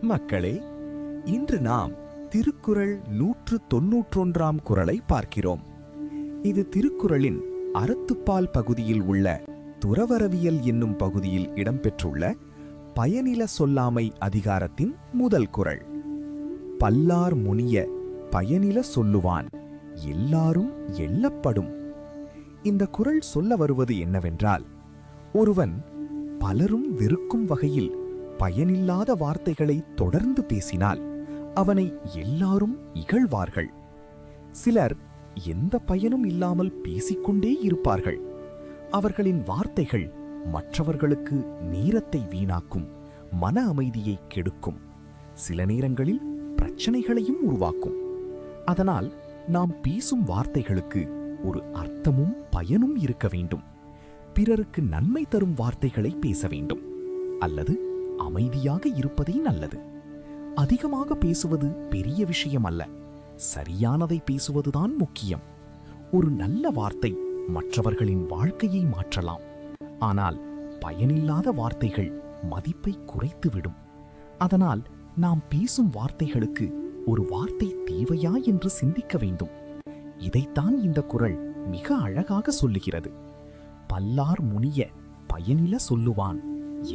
மக்களே, இன்று நாம் திருக்குறள் 191ஆம் குறளை பார்க்கிறோம். இது திருக்குறளின் அறத்துப்பால் பகுதியில் உள்ள துறவறவியல் என்னும் பகுதியில் இடம்பெற்றுள்ள பயனில சொல்லாமை அதிகாரத்தின் முதல் குறள். பல்லார் முனிய பயனில சொல்லுவான், எல்லாரும் எள்ளப்படும். இந்த குறள் சொல்ல வருவது என்னவென்றால், ஒருவன் பலரும் வெறுக்கும் வகையில் பயனில்லாத வார்த்தைகளை தொடர்ந்து பேசினால் அவனை எல்லாரும் இகழ்வார்கள். சிலர் எந்த பயனும் இல்லாமல் பேசிக்கொண்டே இருப்பார்கள். அவர்களின் வார்த்தைகள் மற்றவர்களுக்கு நேரத்தை வீணாக்கும், மன அமைதியை கெடுக்கும், சில நேரங்களில் பிரச்சனைகளையும் உருவாக்கும். அதனால் நாம் பேசும் வார்த்தைகளுக்கு ஒரு அர்த்தமும் பயனும் இருக்க வேண்டும். பிறருக்கு நன்மை தரும் வார்த்தைகளை பேச வேண்டும், அல்லது அமைதியாக இருப்பதே நல்லது. அதிகமாக பேசுவது பெரிய விஷயம் அல்ல, சரியானதை பேசுவதுதான் முக்கியம். ஒரு நல்ல வார்த்தை மற்றவர்களின் வாழ்க்கையை மாற்றலாம், ஆனால் பயனில்லாத வார்த்தைகள் மதிப்பை குறைத்துவிடும். அதனால் நாம் பேசும் வார்த்தைகளுக்கு ஒரு வார்த்தை தேவையா என்று சிந்திக்க வேண்டும். இதைத்தான் இந்த குறள் மிக அழகாக சொல்லுகிறது. பல்லார் முனிய பயனில சொல்லுவான்,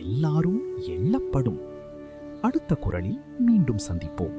எல்லாரும் எள்ளப்படும். அடுத்த குறளில் மீண்டும் சந்திப்போம்.